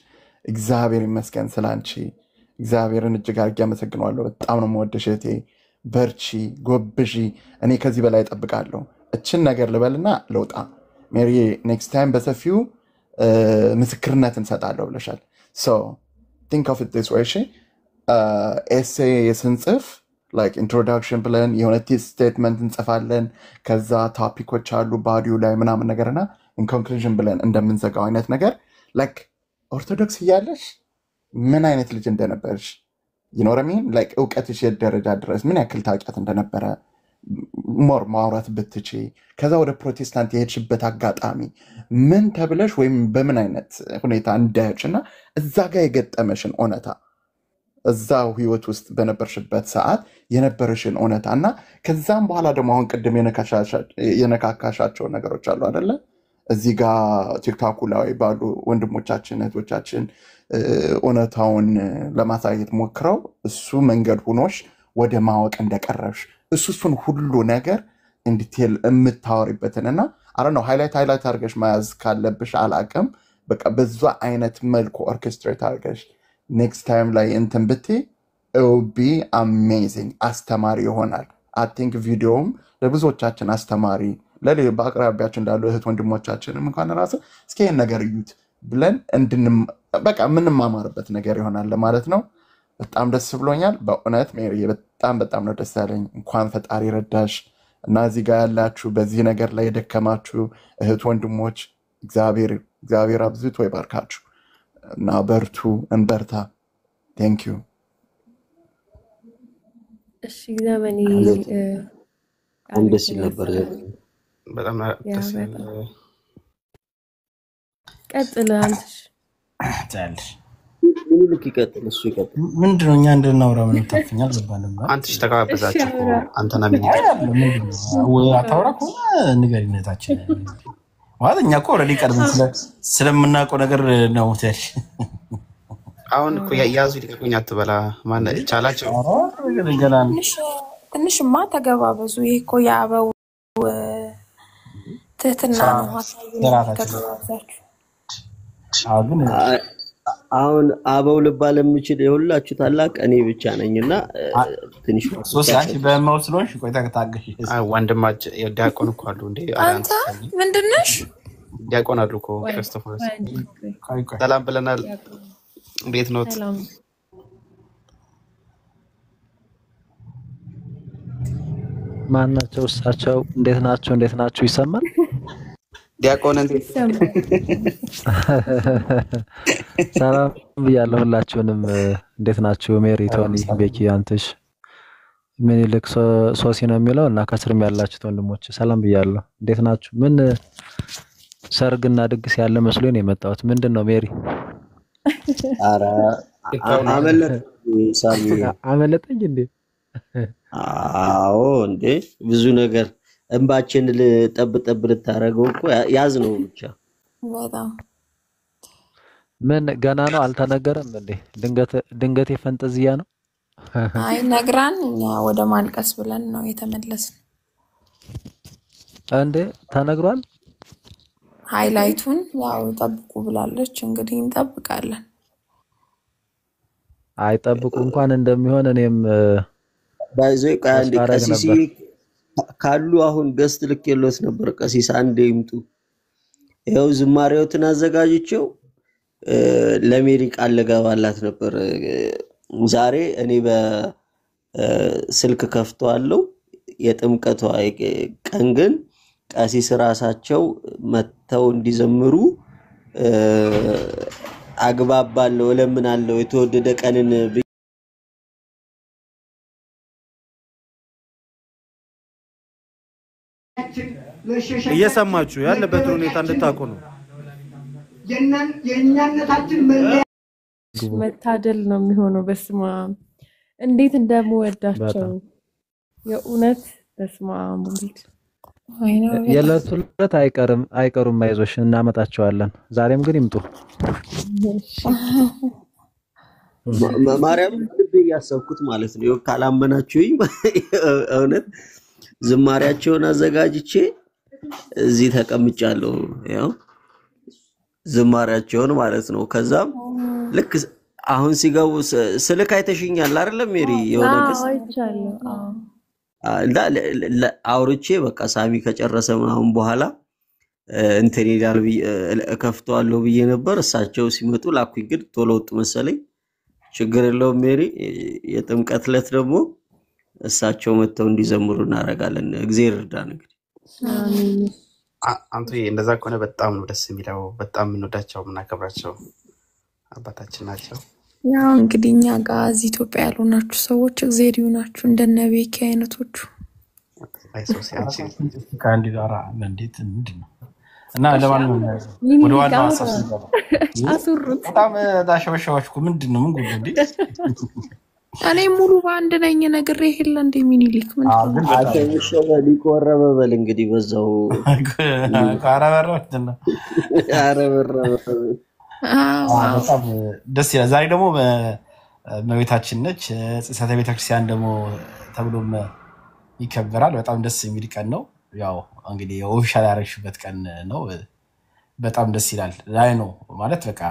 [SPEAKER 7] እግዚአብሔር ይመስገን ስላንቺ። እግዚአብሔርን እጅግ አድርጌ አመሰግነዋለሁ። በጣም ነው የምወድሽ እህቴ። በርቺ፣ ጎብዢ። እኔ ከዚህ በላይ እጠብቃለሁ። እችን ነገር ልበልና ለውጣ። ሜሪ ኔክስት ታይም በሰፊው ምስክርነት እንሰጣለሁ ብለሻል። ሶ ቲንክ ኦፍ ኢት ዲስ ዌይ። እሺ ኤሴ ስንጽፍ ላይክ ኢንትሮዳክሽን ብለን የሆነ ስቴትመንት እንጽፋለን። ከዛ ቶፒኮች አሉ ባዲው ላይ ምናምን ነገርና ኢንኮንክሉዥን ብለን እንደምንዘጋው አይነት ነገር ላይክ ኦርቶዶክስ እያለሽ ምን አይነት ልጅ እንደነበርሽ ይኖረሚን ላይክ እውቀትሽ የደረጃ ድረስ ምን ያክል ታውቂያት እንደነበረ ሞር ማውራት ብትቺ፣ ከዛ ወደ ፕሮቴስታንት የሄድሽበት አጋጣሚ ምን ተብለሽ ወይም በምን አይነት ሁኔታ እንዳያችና እዛ ጋር የገጠመሽን እውነታ እዛው ህይወት ውስጥ በነበርሽበት ሰዓት የነበረሽን እውነታ እና ከዛም በኋላ ደግሞ አሁን ቅድም የነካካሻቸው ነገሮች አሉ አይደለ? እዚህ ጋር ቲክቶክ ላይ ባሉ ወንድሞቻችን እህቶቻችን እውነታውን ለማሳየት ሞክረው እሱ መንገድ ሆኖሽ ወደ ማወቅ እንደቀረብሽ እሱን ሁሉ ነገር እንዲቴል የምታወሪበትንና አረ ነው ሃይላይት አድርገሽ መያዝ ካለብሽ አላቅም። በቃ በዛ አይነት መልኩ ኦርኬስትሬት አድርገሽ ኔክስት ታይም ላይ እንትን ብትይ it will be amazing። አስተማሪ ይሆናል። አይ ቲንክ ቪዲዮም ለብዙዎቻችን አስተማሪ በአቅራቢያችን እንዳሉ እህት ወንድሞቻችንም እንኳን ራሱ እስኪ ይህን ነገር እዩት ብለን በቃ የምንማማርበት ነገር ይሆናል ማለት ነው። በጣም ደስ ብሎኛል በእውነት ሜሪ፣ በጣም ነው ደስ ያለኝ። እንኳን ፈጣሪ ረዳሽ እና እዚህ ጋር ያላችሁ በዚህ ነገር ላይ የደከማችሁ እህት ወንድሞች እግዚአብሔር አብዝቶ ይባርካችሁ እና በርቱ፣ እንበርታ። ቴንክ ዩ።
[SPEAKER 3] እሺ ዘመኔ
[SPEAKER 2] ደስ ይል ነበር።
[SPEAKER 6] በጣም ደስ ይላል።
[SPEAKER 3] ቀጥል አንተሽ
[SPEAKER 6] ታልሽ
[SPEAKER 2] ምን ልክ ይቀጥል እሱ ይቀጥል።
[SPEAKER 8] ምንድነው እኛ እንድናወራ ምን ታፍኛል ገባንም
[SPEAKER 6] አንተሽ ተጋበዛችሁ እኮ አንተና ምን
[SPEAKER 8] ምንድነው አታወራ ከሆነ ንገሪነታችን ማለት እኛ እኮ ኦልሬዲ ቀድመን ስለምናውቀው ነገር ነው ታሽ
[SPEAKER 6] አሁን እኮ ያዙ ሊቀቁኝ አትበላ ማን ቻላቸው
[SPEAKER 9] ትንሽማ ተገባበዙ። ይሄ እኮ የአበው ትህትና ነው።
[SPEAKER 2] አሁን አበው ልባል የምችል የሁላችሁ ታላቅ እኔ ብቻ ነኝና ትንሽ
[SPEAKER 8] ሶስት በመውሰዶሽ ቆይታ ከታገሽ
[SPEAKER 6] ወንድማች ዲያቆን እኮ አሉ እንዴ?
[SPEAKER 9] አንተ ምንድነሽ?
[SPEAKER 6] ዲያቆን አሉ እኮ ክርስቶፎስ። ሰላም ብለናል። እንዴት ነው?
[SPEAKER 1] ማናቸው እሳቸው? እንዴት ናችሁ? ይሰማል?
[SPEAKER 6] ዲያቆን እንዴት
[SPEAKER 1] ሰላም ብያለሁ ሁላችሁንም። እንዴት ናችሁ? ሜሪ፣ ቶኒ፣ ቤኪ፣ አንተሽ፣ ምን ይልክ ሶሲ ነው የሚለው እና ከስርም ያላችሁት ወንድሞች ሰላም ብያለሁ። እንዴት ናችሁ? ምን ሰርግና ድግስ ያለ መስሎኝ ነው የመጣሁት። ምንድነው ሜሪ?
[SPEAKER 2] አራ
[SPEAKER 1] አመለጠኝ እንዴ?
[SPEAKER 2] አዎ እንዴ ብዙ ነገር እንባችን ጠብ ልታረገው እኮ ያዝ ነው ብቻ።
[SPEAKER 9] በጣም
[SPEAKER 1] ምን ገና ነው አልተነገረም እንዴ? ድንገት የፈንጠዝያ ነው?
[SPEAKER 9] አይ ነግራን እኛ ወደ ማልቀስ ብለን ነው የተመለስን።
[SPEAKER 1] እንዴ ተነግሯል?
[SPEAKER 9] ሃይላይቱን ያው ጠብቁ ብላለች። እንግዲህ እንጠብቃለን።
[SPEAKER 1] አይጠብቁ እንኳን እንደሚሆን እኔም
[SPEAKER 2] ባይዘይ ቃንዲ ቀሲሲ ካሉ አሁን ገስት ልክ የለውስ ነበር። ቀሲስ አንዴ ይምጡ። ያው ዝማሬዎትን አዘጋጅቼው ለሜሪ ቃል ለጋባላት ነበር። ዛሬ እኔ በስልክ ከፍቷለሁ። የጥምቀቷ ቀን ግን ቀሲስ ራሳቸው መተው እንዲዘምሩ አግባባለሁ ለምናለሁ የተወደደ ቀንን
[SPEAKER 10] እየሰማችሁ ያለበትን ሁኔታ እንድታውቁ ነው።
[SPEAKER 3] የኛነታችን መታደል ነው የሚሆነው። በስማ እንዴት እንደምወዳቸው የእውነት በስማ ሙሉት
[SPEAKER 1] የለቱለት አይቀሩም አይዞሽ እናመጣቸዋለን። ዛሬም ግን ይምጡ።
[SPEAKER 2] ማርያም ልቤ ያሰብኩት ማለት ነው። ካላመናችሁኝ እውነት ዝማሪያቸውን አዘጋጅቼ እዚህ ተቀምጫለሁ። ያው ዝማሪያቸውን ማለት ነው። ከዛም ልክ አሁን ሲገቡ ስልክ አይተሽኛል አይደል ሜሪ? የሆነ አውርቼ በቃ ሳሚ ከጨረሰ አሁን በኋላ እንትን ይላል ከፍቷለሁ ብዬ ነበር። እሳቸው ሲመጡ ላኩኝ፣ ግን ቶሎ ወጡ መሰለኝ። ችግር የለውም ሜሪ። የጥምቀት ዕለት ደግሞ እሳቸው መተው እንዲዘምሩ እናደርጋለን። እግዚአብሔር ይርዳን። እንግዲህ
[SPEAKER 4] አንተ እንደዛ ከሆነ በጣም ነው ደስ የሚለው። በጣም እንወዳቸው እናከብራቸው አባታችን ናቸው።
[SPEAKER 9] ያው እንግዲህ እኛ ጋር እዚህ ኢትዮጵያ ያሉናችሁ ሰዎች እግዚአብሔር ይሁናችሁ እንደነቤኪ አይነቶቹ
[SPEAKER 8] ካንዲዳራ እንዴት ምንድነው እና ለማንኛውም ወደ ዋናው ሐሳብ እንገባ።
[SPEAKER 3] አሱሩት
[SPEAKER 8] በጣም ዳሸበሻዎችኩ ምንድነው ምን ጉድ እንዴ?
[SPEAKER 9] እኔ ሙሉ ባንድ ነኝ ነገር ይሄላ እንደ ሚኒሊክ ምን
[SPEAKER 2] አተውሸበ ሊቆረበ በል እንግዲህ በዛው
[SPEAKER 8] ካራበረትና በጣም ደስ ይላል። ዛሬ ደግሞ መቤታችን ነች ጽሰተ ቤተክርስቲያን ደግሞ ተብሎም ይከበራል። በጣም ደስ የሚል ቀን ነው። ያው እንግዲህ ኦፊሻል ያረግሽበት ቀን ነው። በጣም ደስ ይላል። ላይ ነው ማለት በቃ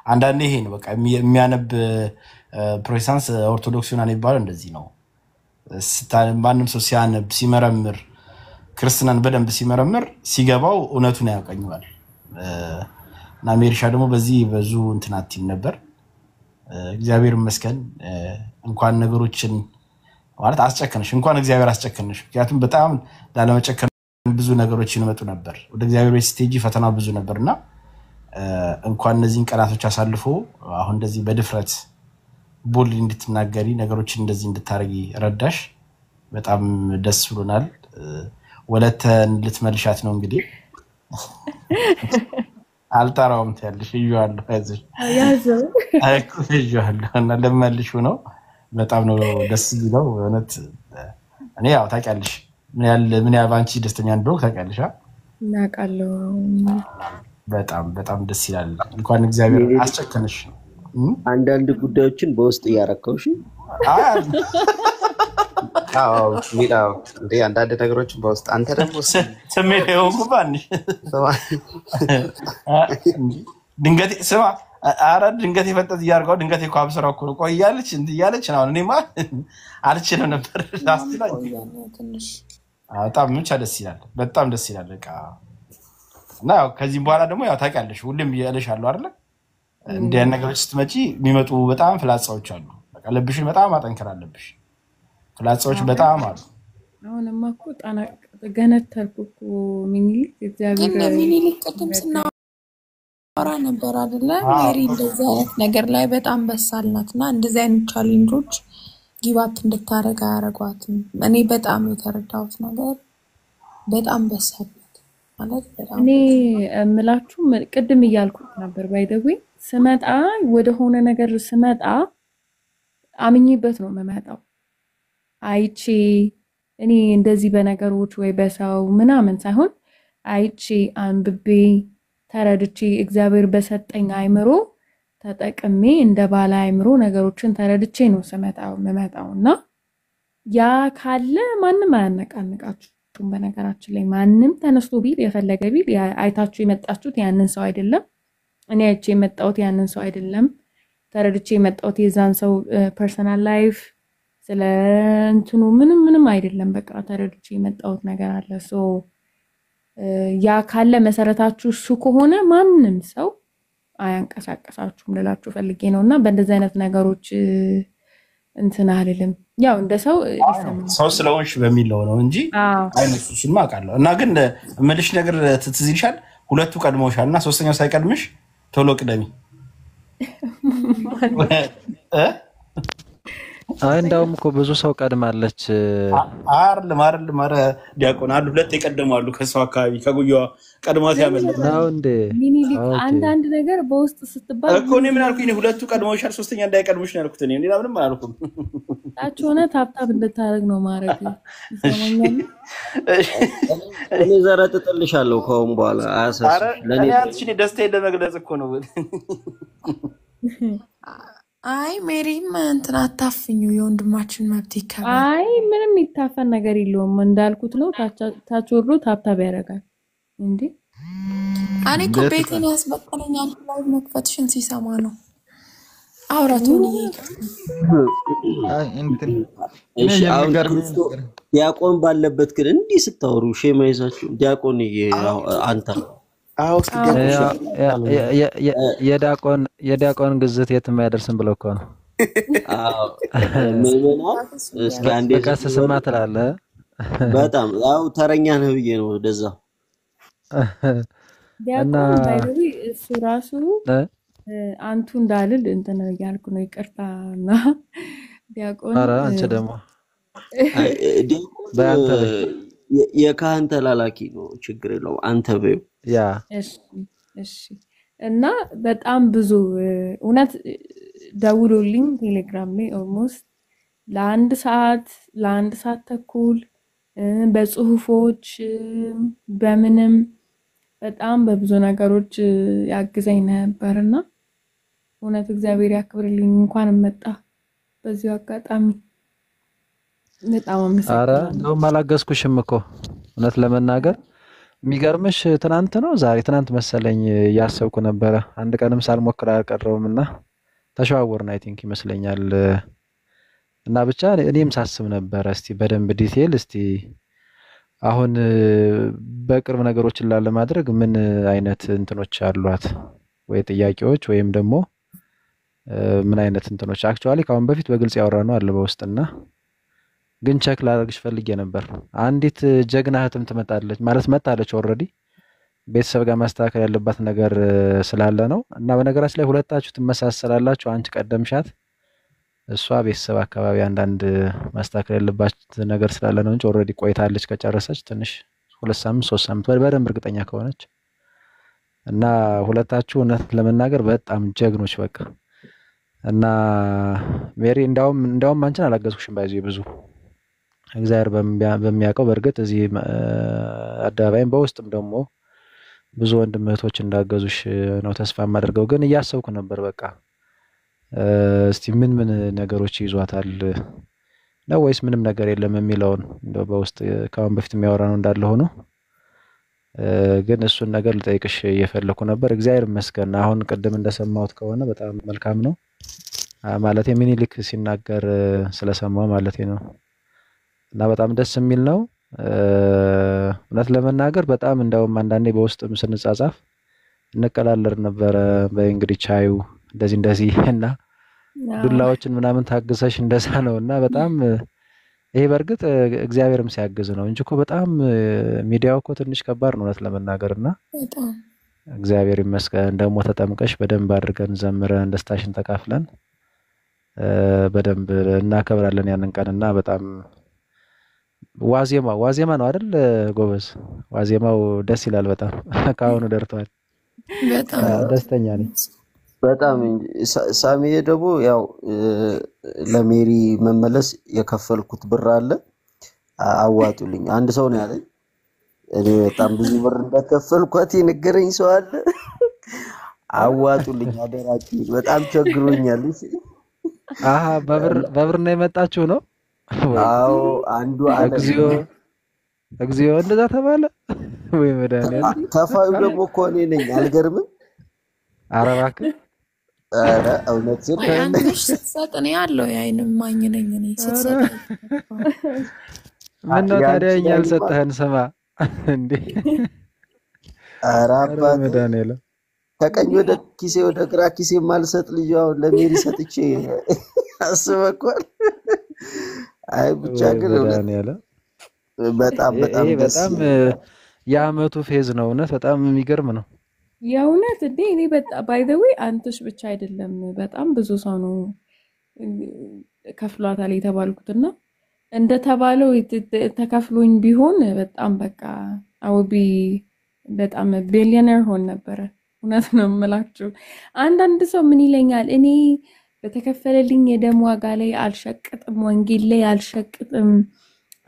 [SPEAKER 8] አንዳንዴ ይሄ ነው በቃ የሚያነብ ፕሮቴስታንት ኦርቶዶክስ ሆና ይባላል። እንደዚህ ነው ማንም ሰው ሲያነብ ሲመረምር ክርስትናን በደንብ ሲመረምር ሲገባው እውነቱን ያውቀኛል። እና ሜሪሻ ደግሞ በዚህ በዙ እንትናቲም ነበር። እግዚአብሔር ይመስገን እንኳን ነገሮችን ማለት አስጨከነሽ እንኳን እግዚአብሔር አስጨከነሽ። ምክንያቱም በጣም ላለመጨከን ብዙ ነገሮች ይመጡ ነበር። ወደ እግዚአብሔር ቤት ስቴጂ ፈተና ብዙ ነበርና እንኳን እነዚህን ቀናቶች አሳልፎ አሁን እንደዚህ በድፍረት ቦልድ እንድትናገሪ ነገሮችን እንደዚህ እንድታረጊ ረዳሽ። በጣም ደስ ብሎናል። ወለተን ልትመልሻት ነው እንግዲህ አልጣራውም ታያለሽ ይያለሁ አይዞሽ ይያለሁ እና ለመልሹ ነው። በጣም ነው ደስ ይለው እውነት። እኔ ያው ታውቂያለሽ ምን ያህል አንቺ ደስተኛ እንደሆነ ታውቂያለሽ።
[SPEAKER 3] እናውቃለሁ።
[SPEAKER 8] በጣም ደስ ይላል። እንኳን እግዚአብሔር አስጨከነሽ።
[SPEAKER 2] አንዳንድ ጉዳዮችን በውስጥ ያረከውሽ
[SPEAKER 4] ሚላው እንዴ አንዳንድ ነገሮችን በውስጥ አንተ ደግሞ
[SPEAKER 8] ስሜት ይሆንኩባንሽ ድንገት ስማ አረ ድንገት ይፈጠጥ ያርጋው ድንገት ይኳብ ስራው እኮ ቆያለች እንዲያለች ነው። እኔማ አልችልም ነበር ታስጥላኝ። በጣም ምንቻ ደስ ይላል። በጣም ደስ ይላል በቃ። እና ከዚህ በኋላ ደግሞ ያው ታውቂያለሽ ሁሌም እያለሻለሁ አይደል? እንደ ነገሮች ስትመጪ የሚመጡ በጣም ፍላጻዎች አሉ። በቃ ልብሽን በጣም ማጠንከር አለብሽ። ፍላጻዎች በጣም አሉ።
[SPEAKER 3] አሁንማ እኮ ገነተርኩ እኮ ሚኒሊክ እግዚአብሔር
[SPEAKER 9] ሚኒሊክ ቅድም ስናወራ ነበር አይደለ? ሜሪ እንደዚህ አይነት ነገር ላይ በጣም በሳልናትና እንደዚህ አይነት ቻሌንጆች ጊባት እንድታረጋ ያረጋዋትም። እኔ በጣም የተረዳሁት ነገር በጣም በሳልናት ማለት በጣም
[SPEAKER 3] እኔ እምላችሁ ቅድም እያልኩት ነበር። ባይደዌ ስመጣ ወደ ሆነ ነገር ስመጣ አምኜበት ነው መመጣው። አይቼ እኔ እንደዚህ በነገሮች ወይ በሰው ምናምን ሳይሆን አይቼ አንብቤ ተረድቼ እግዚአብሔር በሰጠኝ አይምሮ ተጠቅሜ እንደ ባለ አይምሮ ነገሮችን ተረድቼ ነው መመጣውና ያ ካለ ማንም አያነቃንቃችሁም። በነገራችን ላይ ማንም ተነስቶ ቢል የፈለገ ቢል አይታችሁ የመጣችሁት ያንን ሰው አይደለም። እኔ አይቼ የመጣሁት ያንን ሰው አይደለም። ተረድቼ የመጣሁት የዛን ሰው ፐርሰናል ላይፍ ስለ እንትኑ ምንም አይደለም። በቃ ተረድቼ የመጣሁት ነገር አለ። ሶ ያ ካለ መሰረታችሁ እሱ ከሆነ ማንም ሰው አያንቀሳቀሳችሁም ልላችሁ ፈልጌ ነውና በእንደዚህ አይነት ነገሮች እንትን አልልም። ያው እንደ ሰው ሊሰማኝ
[SPEAKER 8] ሰው ስለሆንሽ በሚለው ነው እንጂ
[SPEAKER 3] አዎ
[SPEAKER 8] አይነሱ ሲልማ አውቃለሁ። እና ግን እምልሽ ነገር ትዝ ይልሻል፣ ሁለቱ ቀድመውሻል እና ሶስተኛው ሳይቀድምሽ ቶሎ ቅደሚ።
[SPEAKER 1] እንዳውም እኮ ብዙ ሰው ቀድማለች።
[SPEAKER 8] አይደለም ኧረ ዲያቆን አሉ ሁለት የቀደሙ አሉ ከሰው አካባቢ ከጉያዋ ቀድሟት ያመለጠ
[SPEAKER 1] ነው እንዴ?
[SPEAKER 3] ሚኒሊክ አንዳንድ ነገር በውስጥ ስትባል
[SPEAKER 8] እኮ እኔ ምን አልኩኝ? ሁለቱ ቀድመውሻል ሶስተኛ እንዳይቀድሙሽ ነው ያልኩት። እኔ ሌላ ምንም አላልኩም።
[SPEAKER 3] ታች ሆነ ታብታብ እንድታደርግ ነው ማድረግ ይሰማኛል።
[SPEAKER 2] እኔ ዘረጥጥልሻለሁ ከአሁን በኋላ አያሳስብሽ።
[SPEAKER 8] ለኔ አትሽኒ ደስታዬን ለመግለጽ እኮ ነው።
[SPEAKER 9] አይ ሜሪም እንትን አታፍኙ፣ የወንድማችን መብት ይከበር።
[SPEAKER 3] አይ ምንም ይታፈን ነገር የለውም። እንዳልኩት ነው ታች ወርዶ ታብታብ ያደርጋል እንዴ።
[SPEAKER 9] እኔ እኮ ቤቴን ያስበቀለኛል ላይ መክፈትሽን ሲሰማ ነው። አውራቱን
[SPEAKER 2] ዲያቆን ባለበት ግን እንዲህ ስታወሩ ሼማ ይዛችሁ ዲያቆን አንተ
[SPEAKER 1] የዲያቆን ግዝት የትም አይደርስም ብለው እኮ ነው።
[SPEAKER 2] እስኪ አንዴ
[SPEAKER 1] ቀስ ስማ ትላለህ።
[SPEAKER 2] በጣም ያው ተረኛ ነህ ብዬ ነው ወደዛ
[SPEAKER 3] ዲያቆን ባይበሪ እሱ ራሱ አንቱ እንዳልል እንትን ያልኩ ነው። ይቅርታና ዲያቆን
[SPEAKER 1] ኧረ አንቺ ደግሞ
[SPEAKER 2] ዲያቆን የካህን ተላላኪ ነው፣ ችግር የለውም አንተ በይው።
[SPEAKER 1] ያ
[SPEAKER 3] እሺ እና በጣም ብዙ እውነት ደውሎልኝ ቴሌግራም ላይ ኦልሞስት ለአንድ ሰዓት ተኩል በጽሁፎች በምንም በጣም በብዙ ነገሮች ያግዘኝ ነበርና እውነት እግዚአብሔር ያክብርልኝ። እንኳን መጣ በዚሁ አጋጣሚ በጣም አመሰግናለሁ።
[SPEAKER 1] ኧረ እንደውም አላገዝኩሽም እኮ እውነት ለመናገር የሚገርምሽ ትናንት መሰለኝ እያሰብኩ ነበረ። አንድ ቀንም ሳልሞክር አልቀረውምና ተሸዋወርን አይ ቲንክ ይመስለኛል። እና ብቻ እኔም ሳስብ ነበረ እስቲ በደንብ ዲቴል እስቲ አሁን በቅርብ ነገሮችን ላለማድረግ ምን አይነት እንትኖች አሏት ወይ ጥያቄዎች ወይም ደግሞ ምን አይነት እንትኖች አክቹአሊ ካሁን በፊት በግልጽ ያወራነው አለ በውስጥና ግን ቼክ ላደርግሽ ፈልጌ ነበር። አንዲት ጀግና እህትም ትመጣለች ማለት መጣለች ኦልሬዲ ቤተሰብ ጋር ማስተካከል ያለባት ነገር ስላለ ነው። እና በነገራችን ላይ ሁለታችሁ ትመሳሰላላችሁ። አንቺ ቀደምሻት፣ እሷ ቤተሰብ አካባቢ አንዳንድ ማስተካከል ያለባት ነገር ስላለ ነው እንጂ ኦልሬዲ ቆይታለች ከጨረሰች ትንሽ 2 ሳምንት 3 ሳምንት በደንብ እርግጠኛ ከሆነች። እና ሁለታችሁ እውነት ለመናገር በጣም ጀግኖች በቃ። እና ሜሪ እንዳውም አንቺን አላገዝኩሽም ባይዚ ብዙ እግዚአብሔር በሚያውቀው በእርግጥ እዚህ አደባባይም በውስጥም ደግሞ ብዙ ወንድም እህቶች እንዳገዙሽ ነው ተስፋ የማደርገው። ግን እያሰብኩ ነበር በቃ እስቲ ምን ነገሮች ይዟታል ነው ወይስ ምንም ነገር የለም የሚለውን እንደው በውስጥ ካሁን በፊት የሚያወራነው እንዳለ ሆኖ ግን እሱን ነገር ልጠይቅሽ እየፈለኩ ነበር። እግዚአብሔር ይመስገን አሁን ቅድም እንደሰማሁት ከሆነ በጣም መልካም ነው ማለት ሚኒሊክ ሲናገር ስለሰማው ማለት ነው። እና በጣም ደስ የሚል ነው እውነት ለመናገር በጣም እንደውም አንዳንዴ በውስጥም ስንጻጻፍ እንቀላለር ነበር በእንግዲህ ቻዩ እንደዚህ እና ዱላዎችን ምናምን ታግሰሽ እንደዛ ነውና በጣም ይሄ በርግጥ እግዚአብሔርም ሲያግዝ ነው እንጂ እኮ በጣም ሚዲያው እኮ ትንሽ ከባድ ነው እውነት ለመናገርና እግዚአብሔር ይመስገን ደግሞ ተጠምቀሽ በደንብ አድርገን ዘምረን ደስታሽን ተካፍለን በደንብ እናከብራለን ያንን ቀንና በጣም ዋዜማ ነው አይደል ጎበዝ? ዋዜማው ደስ ይላል በጣም ካሁኑ ደርቷል።
[SPEAKER 9] በጣም
[SPEAKER 1] ደስተኛ ነኝ
[SPEAKER 2] በጣም ሳሚ ደግሞ ያው ለሜሪ መመለስ የከፈልኩት ብር አለ አዋጡልኝ። አንድ ሰው ነው ያለኝ እኔ በጣም ብዙ ብር እንደከፈልኳት የነገረኝ ሰው አለ። አዋጡልኝ አደራችሁ በጣም ቸግሮኛል።
[SPEAKER 1] አሃ በብር ነው የመጣችሁ ነው?
[SPEAKER 2] አዎ አንዱ
[SPEAKER 1] እግዚኦ እንደዛ ተባለ ወይ መድኃኒዓለም።
[SPEAKER 2] ከፋዩ ደግሞ እኮ እኔ ነኝ አልገርምም?
[SPEAKER 1] ኧረ እባክህ
[SPEAKER 2] ኧረ እውነት
[SPEAKER 9] አንተሽ ስትሰጥ እኔ ያለው የዓይን እማኝ ነኝ እኔ ስትሰጥ።
[SPEAKER 1] ምነው ታዲያ እኛ አልሰጠህን ስማ እንዴ?
[SPEAKER 2] ኧረ አባት
[SPEAKER 1] መድኃኒዓለም
[SPEAKER 2] ከቀኝ ወደ ኪሴ ወደ ግራ ኪሴ ማልሰጥ ልጅ አሁን ለሜሪ ሰጥቼ አስበኳል። አይ ብቻ ግን እውነት በጣም በጣም
[SPEAKER 1] ይሄ
[SPEAKER 2] ደስ
[SPEAKER 1] በጣም የአመቱ ፌዝ ነው። እውነት በጣም የሚገርም ነው።
[SPEAKER 3] የእውነት እንዴ እኔ በጣም ባይ ዘ ዌይ አንተሽ ብቻ አይደለም በጣም ብዙ ሰው ነው ከፍሏታል የተባልኩትና እንደተባለው ተከፍሎኝ ቢሆን በጣም በቃ አውቢ በጣም ቢሊዮነር ሆን ነበር። እውነት ነው የምላችሁ። አንዳንድ ሰው ምን ይለኛል እኔ በተከፈለልኝ የደም ዋጋ ላይ አልሸቅጥም፣ ወንጌል ላይ አልሸቅጥም፣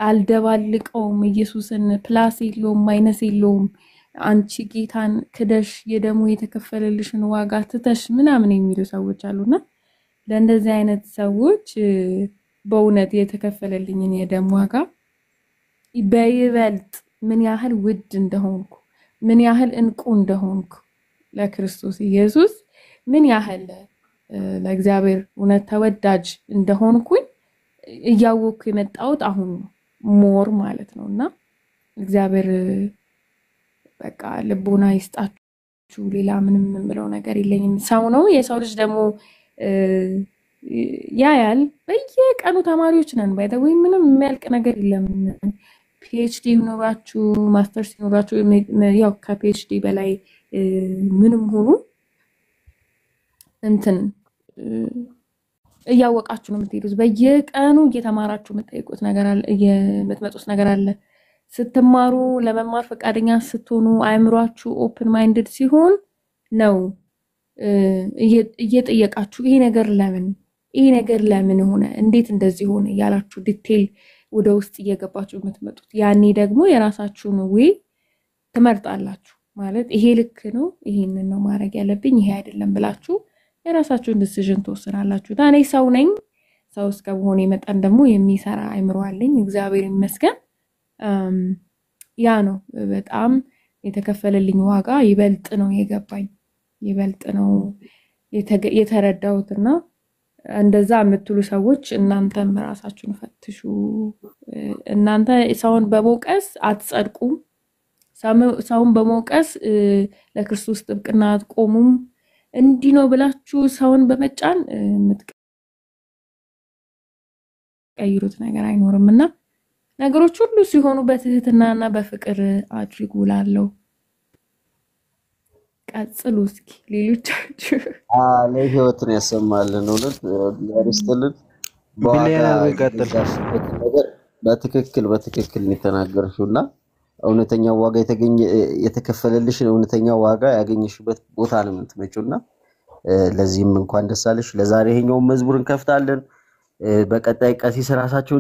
[SPEAKER 3] አልደባልቀውም፣ ኢየሱስን ፕላስ የለውም ማይነስ የለውም፣ አንቺ ጌታን ክደሽ የደሙ የተከፈለልሽን ዋጋ ትተሽ ምናምን የሚሉ ሰዎች አሉና ለእንደዚህ አይነት ሰዎች በእውነት የተከፈለልኝን የደም ዋጋ በይበልጥ ምን ያህል ውድ እንደሆንኩ ምን ያህል እንቁ እንደሆንኩ ለክርስቶስ ኢየሱስ ምን ያህል ለእግዚአብሔር እውነት ተወዳጅ እንደሆንኩኝ እያወቅኩ የመጣሁት አሁን ሞር ማለት ነውና እግዚአብሔር በቃ ልቦና ይስጣችሁ። ሌላ ምንም የምለው ነገር የለኝም። ሰው ነው የሰው ልጅ ደግሞ ያያል። በየቀኑ ተማሪዎች ነን ባይ ዘ ዌይ ምንም የሚያልቅ ነገር የለም። ፒኤችዲ ይኖራችሁ ማስተርስ ይኖራችሁ ያው ከፒኤችዲ በላይ ምንም ሆኑ እንትን እያወቃችሁ ነው የምትሄዱት። በየቀኑ እየተማራችሁ የምትጠይቁት ነገር አለ፣ የምትመጡት ነገር አለ። ስትማሩ ለመማር ፈቃደኛ ስትሆኑ አእምሯችሁ ኦፕን ማይንድድ ሲሆን ነው እየጠየቃችሁ ይሄ ነገር ለምን ሆነ እንዴት እንደዚህ ሆነ ያላችሁ ዲቴል ወደ ውስጥ እየገባችሁ የምትመጡት። ያኔ ደግሞ የራሳችሁን ወይ ትመርጣላችሁ ማለት ይሄ ልክ ነው፣ ይሄንን ነው ማድረግ ያለብኝ፣ ይሄ አይደለም ብላችሁ የራሳችሁን ዲሲዥን ትወስናላችሁ። እኔ ሰው ነኝ። ሰው እስከመሆኔ መጠን ደግሞ የሚሰራ አእምሮ አለኝ፣ እግዚአብሔር ይመስገን። ያ ነው በጣም የተከፈለልኝ ዋጋ ይበልጥ ነው የገባኝ፣ ይበልጥ ነው የተረዳሁትና እንደዛ የምትሉ ሰዎች እናንተም ራሳችሁን ፈትሹ። እናንተ ሰውን በመውቀስ አትጸድቁም። ሰውን በመውቀስ ለክርስቶስ ጥብቅና አትቆሙም። እንዲህ ነው ብላችሁ ሰውን በመጫን የምትቀይሩት ነገር አይኖርምና ነገሮች ሁሉ ሲሆኑ በትህትናና በፍቅር አድርጉ እላለሁ። ቀጽሉ እስኪ ሌሎቻችሁ
[SPEAKER 2] ለህይወትን ያሰማልን። እውነት ያርስትልን።
[SPEAKER 1] ቢሊዮነር ይቀጥል።
[SPEAKER 2] ነገር በትክክል ነው የተናገርሽውና እውነተኛ ዋጋ የተከፈለልሽን እውነተኛ ዋጋ ያገኘሽበት ቦታ ነው የምትመጪውና ለዚህም እንኳን ደስ አለሽ። ለዛሬ ይሄኛው መዝሙር እንከፍታለን። በቀጣይ ቀሲስ ራሳቸው